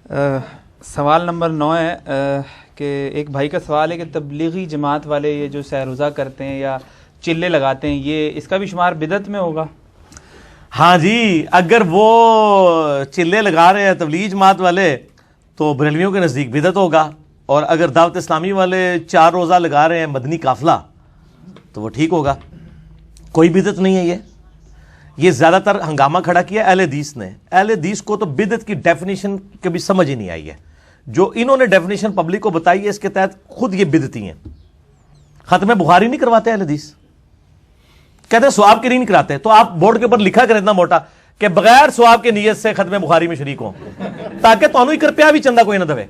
سوال نمبر 9 ہے کہ ایک بھائی کا سوال ہے کہ تبلیغی جماعت والے یہ جو سحر روزہ کرتے ہیں یا چلے لگاتے ہیں، یہ اس کا بھی شمار بدعت میں ہوگا؟ ہاں جی، اگر وہ چلے لگا رہے ہیں تبلیغی جماعت والے تو بریلویوں کے نزدیک بدعت ہوگا، اور اگر دعوت اسلامی والے 4 روزہ لگا رہے ہیں مدنی قافلہ تو وہ ٹھیک ہوگا، کوئی بدعت نہیں ہے۔ یہ زیادہ تر ہنگامہ کھڑا کیا اہل حدیث نے۔ اہل حدیث کو تو بدعت کی ڈیفینیشن کبھی سمجھ ہی نہیں آئی ہے، جو انہوں نے ڈیفینیشن پبلک کو بتائی ہے اس کے تحت خود یہ بدعتی ہیں۔ ختم بخاری نہیں کرواتے اہل حدیث، کہتے ہیں ثواب کے نہیں کراتے، تو آپ بورڈ کے اوپر لکھا کریں اتنا موٹا کہ بغیر ثواب کے نیت سے ختم بخاری میں شریک ہوں، تاکہ تو ہی کرپیا بھی چندہ کوئی نہ دے۔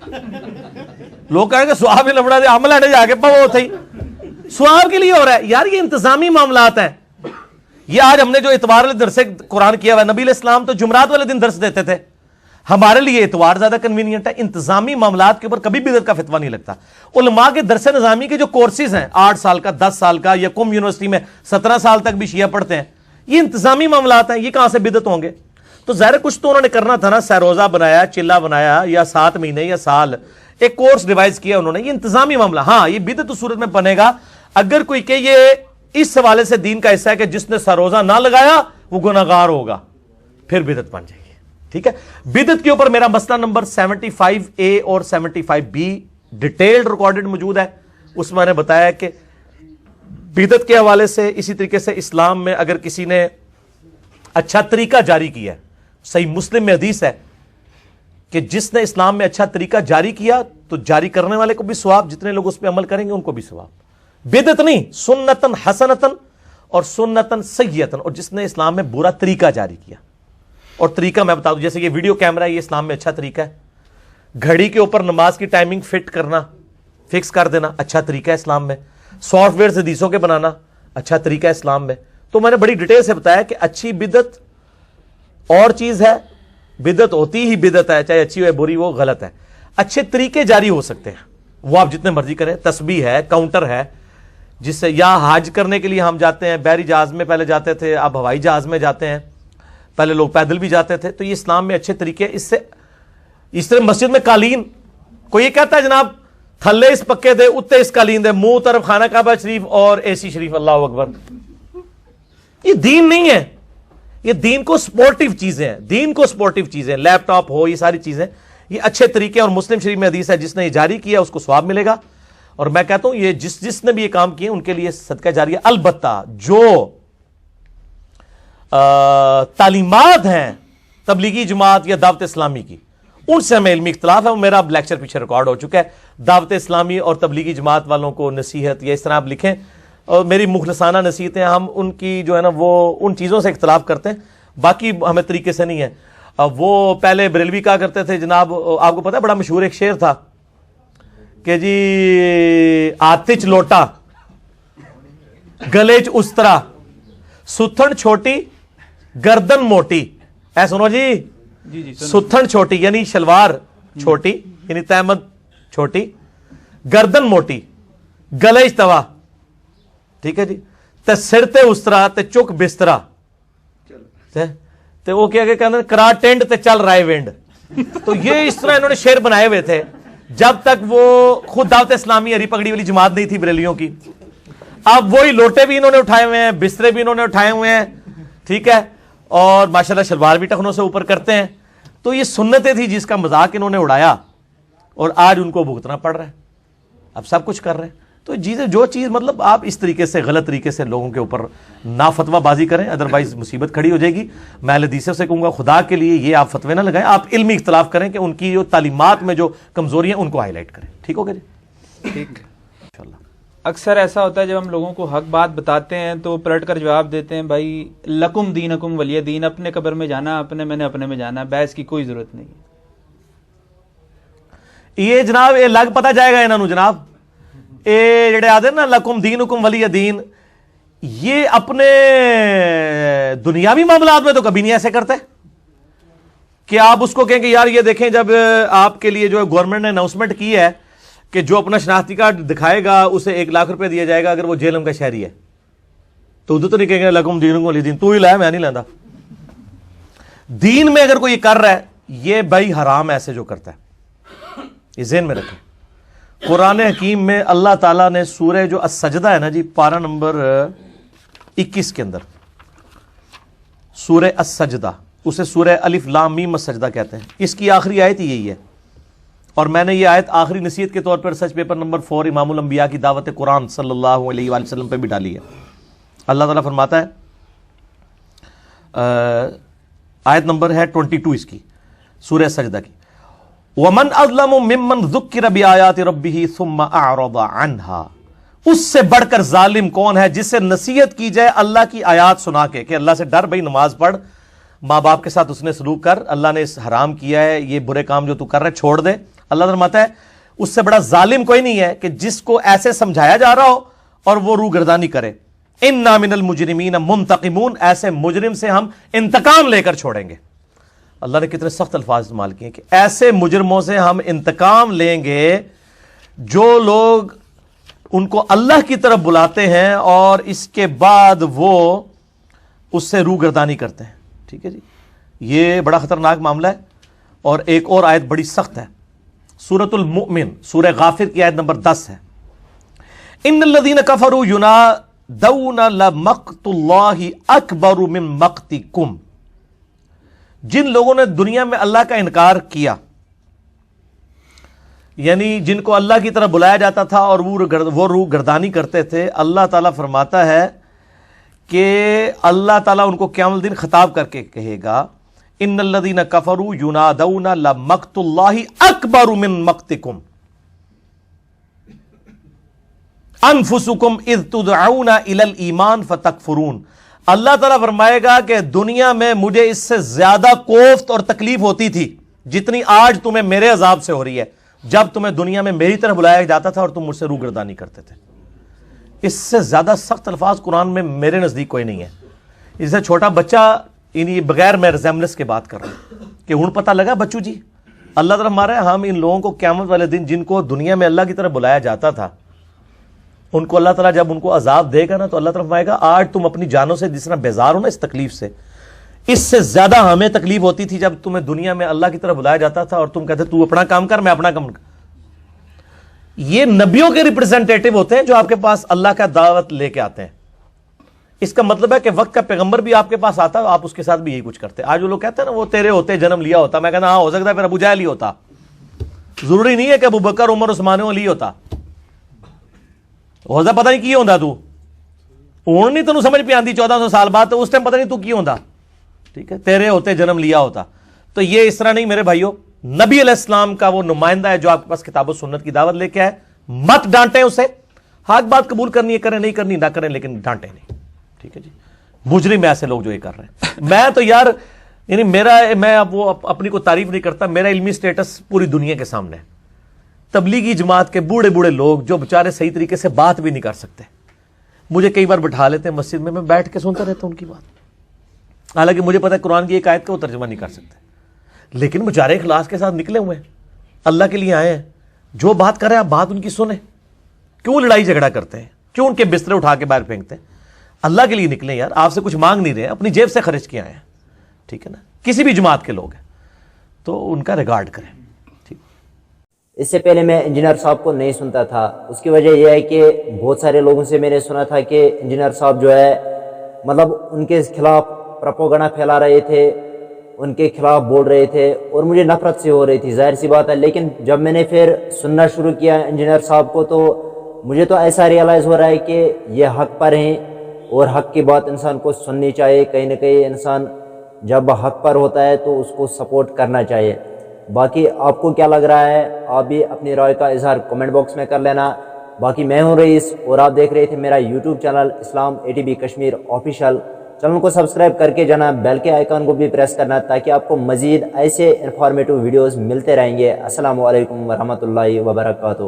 لوگ کہیں گے ثواب لبڑا دے عمل آنے جا کے وہ تھی ثواب کے لیے ہو رہا ہے۔ یار یہ انتظامی معاملات ہیں۔ یہ آج ہم نے جو اتوار والے درس قرآن کیا ہوا ہے، نبی علیہ السلام تو جمعرات والے دن درس دیتے تھے، ہمارے لیے اتوار زیادہ کنوینئنٹ ہے۔ انتظامی معاملات کے اوپر کبھی بدعت کا فتویٰ نہیں لگتا۔ علماء کے درس نظامی کے جو کورسز ہیں 8 سال کا 10 سال کا، یا قم یونیورسٹی میں 17 سال تک بھی شیعہ پڑھتے ہیں، یہ انتظامی معاملات ہیں، یہ کہاں سے بدعت ہوں گے؟ تو ظاہر کچھ تو انہوں نے کرنا تھا نا، سہروزہ بنایا، چلہ بنایا، یا 7 مہینے یا سال ایک کورس ڈیوائز کیا انہوں نے، یہ انتظامی معاملہ۔ ہاں یہ بدعت اس صورت میں بنے گا اگر کوئی کہ یہ اس حوالے سے دین کا حصہ ہے کہ جس نے سروزہ نہ لگایا وہ گناہگار ہوگا، پھر بدعت بن جائے گی۔ ٹھیک ہے، بدعت کے اوپر میرا مسئلہ نمبر 75A اور 75B ڈیٹیلڈ ریکارڈڈ موجود ہے۔ اس میں نے بتایا کہ بدعت کے حوالے سے، اسی طریقے سے اسلام میں اگر کسی نے اچھا طریقہ جاری کیا ہے، صحیح مسلم میں حدیث ہے کہ جس نے اسلام میں اچھا طریقہ جاری کیا تو جاری کرنے والے کو بھی ثواب، جتنے لوگ اس پہ عمل کریں گے ان کو بھی ثواب۔ بدعت نہیں، سنتن حسنتن اور سنتن سیئتن، اور جس نے اسلام میں برا طریقہ جاری کیا۔ اور طریقہ میں بتا دوں، جیسے یہ ویڈیو کیمرہ ہے، یہ اسلام میں اچھا طریقہ ہے۔ گھڑی کے اوپر نماز کی ٹائمنگ فٹ کرنا، فکس کر دینا، اچھا طریقہ ہے اسلام میں۔ سافٹ ویئر حدیثوں کے بنانا، اچھا طریقہ ہے اسلام میں۔ تو میں نے بڑی ڈیٹیل سے بتایا کہ اچھی بدعت اور چیز ہے، بدعت ہوتی ہی بدعت ہے، چاہے اچھی ہو یا بری وہ غلط ہے۔ اچھے طریقے جاری ہو سکتے ہیں، وہ آپ جتنے مرضی کریں، تسبیح ہے، کاؤنٹر ہے، جس سے یا حج کرنے کے لیے ہم جاتے ہیں، بحری جہاز میں پہلے جاتے تھے، اب ہوائی جہاز میں جاتے ہیں، پہلے لوگ پیدل بھی جاتے تھے، تو یہ اسلام میں اچھے طریقے۔ اس طرح مسجد میں قالین، کوئی یہ کہتا ہے جناب تھلے اس پکے دے اتے اس قالین دے، منہ طرف خانہ کعبہ شریف اور AC شریف، اللہ اکبر، یہ دین نہیں ہے۔ یہ دین کو سپورٹیو چیزیں ہیں، دین کو سپورٹیو چیزیں، لیپ ٹاپ ہو، یہ ساری چیزیں یہ اچھے طریقے، اور مسلم شریف میں حدیث ہے جس نے یہ جاری کیا اس کو ثواب ملے گا۔ اور میں کہتا ہوں یہ جس نے بھی یہ کام کیے ان کے لیے صدقہ جاریہ۔ البتہ جو تعلیمات ہیں تبلیغی جماعت یا دعوت اسلامی کی، ان سے ہمیں علمی اختلاف ہے، وہ میرا لیکچر پیچھے ریکارڈ ہو چکا ہے۔ دعوت اسلامی اور تبلیغی جماعت والوں کو نصیحت یا اس طرح آپ لکھیں، اور میری مخلصانہ نصیحتیں، ہم ان کی جو ہے نا وہ ان چیزوں سے اختلاف کرتے ہیں، باقی ہمیں طریقے سے نہیں ہے۔ وہ پہلے بریلوی کہا کرتے تھے جناب، آپ کو پتا ہے بڑا مشہور ایک شعر تھا کہ جی آتچ لوٹا گلیچ استرا ستھن چھوٹی گردن موٹی۔ اے سنو جی، ستھن چھوٹی یعنی شلوار چھوٹی یعنی تہمت چھوٹی، گردن موٹی، گلیچ توا، ٹھیک ہے جی، تے سر تے استرا تے چک بسترا، تے وہ کیا کہ کہتے ہیں کرا ٹینڈ تے چل رائے وینڈ۔ تو یہ اس طرح انہوں نے شعر بنائے ہوئے تھے جب تک وہ خود دعوت اسلامی ہری پگڑی والی جماعت نہیں تھی بریلیوں کی۔ اب وہی لوٹے بھی انہوں نے اٹھائے ہوئے ہیں، بسترے بھی انہوں نے اٹھائے ہوئے ہیں، ٹھیک ہے، اور ماشاءاللہ شلوار بھی ٹخنوں سے اوپر کرتے ہیں۔ تو یہ سنتیں تھی جس کا مذاق انہوں نے اڑایا، اور آج ان کو بھگتنا پڑ رہا ہے، اب سب کچھ کر رہے ہیں۔ تو جو چیز مطلب آپ اس طریقے سے غلط طریقے سے لوگوں کے اوپر نہ فتویٰ بازی کریں، ادروائز مصیبت کھڑی ہو جائے گی۔ میں اہل حدیث سے کہوں گا خدا کے لیے یہ آپ فتوے نہ لگائیں، آپ علمی اختلاف کریں کہ ان کی جو تعلیمات میں جو کمزوری ہیں ان کو ہائی لائٹ کریں۔ ٹھیک ہوگا جی؟ ٹھیک انشاءاللہ۔ اکثر ایسا ہوتا ہے جب ہم لوگوں کو حق بات بتاتے ہیں تو پلٹ کر جواب دیتے ہیں بھائی لکم دینکم ولی دین، اپنے قبر میں جانا میں نے اپنے میں جانا، بحث کی کوئی ضرورت نہیں ہے۔ یہ جناب یہ لگ پتہ جائے گا انہوں جناب، اے جڑے آدھے نا لکم دینکم ولی دین، یہ اپنے دنیاوی معاملات میں تو کبھی نہیں ایسے کرتے کہ آپ اس کو کہیں کہ یار یہ دیکھیں جب آپ کے لیے جو گورنمنٹ نے اناؤنسمنٹ کی ہے کہ جو اپنا شناختی کارڈ دکھائے گا اسے 1 لاکھ روپے دیا جائے گا اگر وہ جیلم کا شہری ہے، تو ادھر تو نہیں کہیں گے لکم دینکم ولی دین، تو ہی لایا میں نہیں لاندہ۔ دین میں اگر کوئی کر رہا ہے یہ بھائی حرام ایسے جو کرتا ہے، یہ ذہن میں رکھیں. قرآن حکیم میں اللہ تعالیٰ نے سورہ جو السجدہ ہے نا جی، پارہ نمبر 21 کے اندر سورہ السجدہ، اسے سورہ الف لام میم السجدہ کہتے ہیں، اس کی آخری آیت یہی ہے. اور میں نے یہ آیت آخری نصیحت کے طور پر ریسرچ پیپر نمبر 4 امام الانبیاء کی دعوت قرآن صلی اللہ علیہ وآلہ وسلم پہ بھی ڈالی ہے. اللہ تعالیٰ فرماتا ہے، آیت نمبر ہے 22 اس کی، سورہ سجدہ کی، وَمَنْ أَظْلَمُ مِمَّنْ ذُكِّرَ بِآيَاتِ رَبِّهِ ثُمَّ أَعْرَضَ عَنْهَا. اس سے بڑھ کر ظالم کون ہے جس سے نصیحت کی جائے اللہ کی آیات سنا کے کہ اللہ سے ڈر، بھائی نماز پڑھ، ماں باپ کے ساتھ اس نے سلوک کر، اللہ نے اس حرام کیا ہے، یہ برے کام جو تو کر رہے چھوڑ دے. اللہ فرماتا ہے اس سے بڑا ظالم کوئی نہیں ہے کہ جس کو ایسے سمجھایا جا رہا ہو اور وہ روگردانی کرے. اِنَّا مِنَ الْمُجْرِمِينَ مُنْتَقِمُونَ، ایسے مجرم سے ہم انتقام لے کر چھوڑیں گے. اللہ نے کتنے سخت الفاظ استعمال کیے کہ ایسے مجرموں سے ہم انتقام لیں گے جو لوگ ان کو اللہ کی طرف بلاتے ہیں اور اس کے بعد وہ اس سے روگردانی کرتے ہیں. ٹھیک ہے جی، یہ بڑا خطرناک معاملہ ہے. اور ایک اور آیت بڑی سخت ہے، سورۃ المؤمن، سورہ غافر کی آیت نمبر 10 ہے، ان الذین کفروا ینادون لمقت اللہ اکبر من مقتکم. جن لوگوں نے دنیا میں اللہ کا انکار کیا، یعنی جن کو اللہ کی طرف بلایا جاتا تھا اور وہ روح گردانی کرتے تھے، اللہ تعالیٰ فرماتا ہے کہ اللہ تعالیٰ ان کو قیامت الدین خطاب کر کے کہے گا، ان الذین کفروا ینادون لمقت اللہ اکبر من مقتکم انفسکم اذ تدعون الی الایمان فتکفرون. اللہ تعالیٰ فرمائے گا کہ دنیا میں مجھے اس سے زیادہ کوفت اور تکلیف ہوتی تھی جتنی آج تمہیں میرے عذاب سے ہو رہی ہے، جب تمہیں دنیا میں میری طرف بلایا جاتا تھا اور تم مجھ سے روگردانی کرتے تھے. اس سے زیادہ سخت الفاظ قرآن میں میرے نزدیک کوئی نہیں ہے. اس سے چھوٹا بچہ، یعنی بغیر میں ریزیمبلنس کے بات کر رہا ہوں کہ ہن پتہ لگا بچو جی، اللہ تعالیٰ ہمارا ہم ان لوگوں کو قیامت والے دن جن کو دنیا میں اللہ کی طرف بلایا جاتا تھا، ان کو اللہ تعالیٰ جب ان کو عذاب دے گا نا تو اللہ تعالیٰ فرمائے گا آج تم اپنی جانوں سے جس طرح بیزار ہو نا اس تکلیف سے، اس سے زیادہ ہمیں تکلیف ہوتی تھی جب تمہیں دنیا میں اللہ کی طرف بلایا جاتا تھا اور تم کہتے تو اپنا کام کر، میں اپنا کام کر. یہ نبیوں کے ریپرزینٹیٹو ہوتے ہیں جو آپ کے پاس اللہ کا دعوت لے کے آتے ہیں. اس کا مطلب ہے کہ وقت کا پیغمبر بھی آپ کے پاس آتا آپ اس کے ساتھ بھی یہی کچھ کرتے. آج وہ لوگ کہتے ہیں نا وہ تیرے ہوتے جنم لیا ہوتا، میں کہنا ہاں ہو سکتا ہے پھر ابو جہل ہی ہوتا، ضروری نہیں ہے کہ ابو بکر عمر عثمان علی ہوتا. ہو پتہ نہیں کی ہوندا تو ہوں نہیں تینوں سمجھ پہ آندی 1400 سال بعد، تو اس ٹائم پتہ نہیں تو کی ہوندا. ٹھیک ہے، تیرے ہوتے جنم لیا ہوتا. تو یہ اس طرح نہیں میرے بھائیو. نبی علیہ السلام کا وہ نمائندہ ہے جو آپ کے پاس کتاب و سنت کی دعوت لے کے آئے. مت ڈانٹیں اسے، حق بات قبول کرنی ہے کریں، نہیں کرنی نہ کریں، لیکن ڈانٹیں نہیں. ٹھیک ہے جی، مجرم ایسے لوگ جو یہ کر رہے ہیں. میں تو یار یعنی میں وہ اپنی کو تعریف نہیں کرتا، میرا علمی سٹیٹس پوری دنیا کے سامنے ہے. تبلیغی جماعت کے بوڑھے بوڑھے لوگ جو بیچارے صحیح طریقے سے بات بھی نہیں کر سکتے، مجھے کئی بار بٹھا لیتے ہیں مسجد میں بیٹھ کے سنتا رہتا ہوں ان کی بات، حالانکہ مجھے پتا ہے قرآن کی ایک آیت کا وہ ترجمہ نہیں کر سکتے، لیکن بیچارے اخلاص کے ساتھ نکلے ہوئے ہیں، اللہ کے لیے آئے ہیں. جو بات کرے آپ بات ان کی سنیں. کیوں لڑائی جھگڑا کرتے ہیں؟ کیوں ان کے بسترے اٹھا کے باہر پھینکتے ہیں؟ اللہ کے لیے نکلیں یار، آپ سے کچھ مانگ نہیں رہے، اپنی جیب سے خرچ کے آئے ہیں. ٹھیک ہے نا، کسی بھی جماعت کے لوگ ہیں تو ان کا ریگارڈ کریں. اس سے پہلے میں انجینئر صاحب کو نہیں سنتا تھا. اس کی وجہ یہ ہے کہ بہت سارے لوگوں سے میں نے سنا تھا کہ انجینئر صاحب جو ہے مطلب ان کے خلاف پروپیگنڈا پھیلا رہے تھے، ان کے خلاف بول رہے تھے اور مجھے نفرت سے ہو رہی تھی، ظاہر سی بات ہے. لیکن جب میں نے پھر سننا شروع کیا انجینئر صاحب کو تو مجھے تو ایسا ریئلائز ہو رہا ہے کہ یہ حق پر ہیں اور حق کی بات انسان کو سننی چاہیے. کہیں نہ کہیں انسان جب حق پر ہوتا ہے تو اس کو سپورٹ کرنا چاہیے. باقی آپ کو کیا لگ رہا ہے آپ بھی اپنی رائے کا اظہار کمنٹ باکس میں کر لینا. باقی میں ہوں رئیس اور آپ دیکھ رہے تھے میرا یوٹیوب چینل اسلام ATB کشمیر آفیشیل. چینل کو سبسکرائب کر کے جانا، بیل کے آئیکن کو بھی پریس کرنا تاکہ آپ کو مزید ایسے انفارمیٹو ویڈیوز ملتے رہیں گے. السلام علیکم ورحمۃ اللہ وبرکاتہ.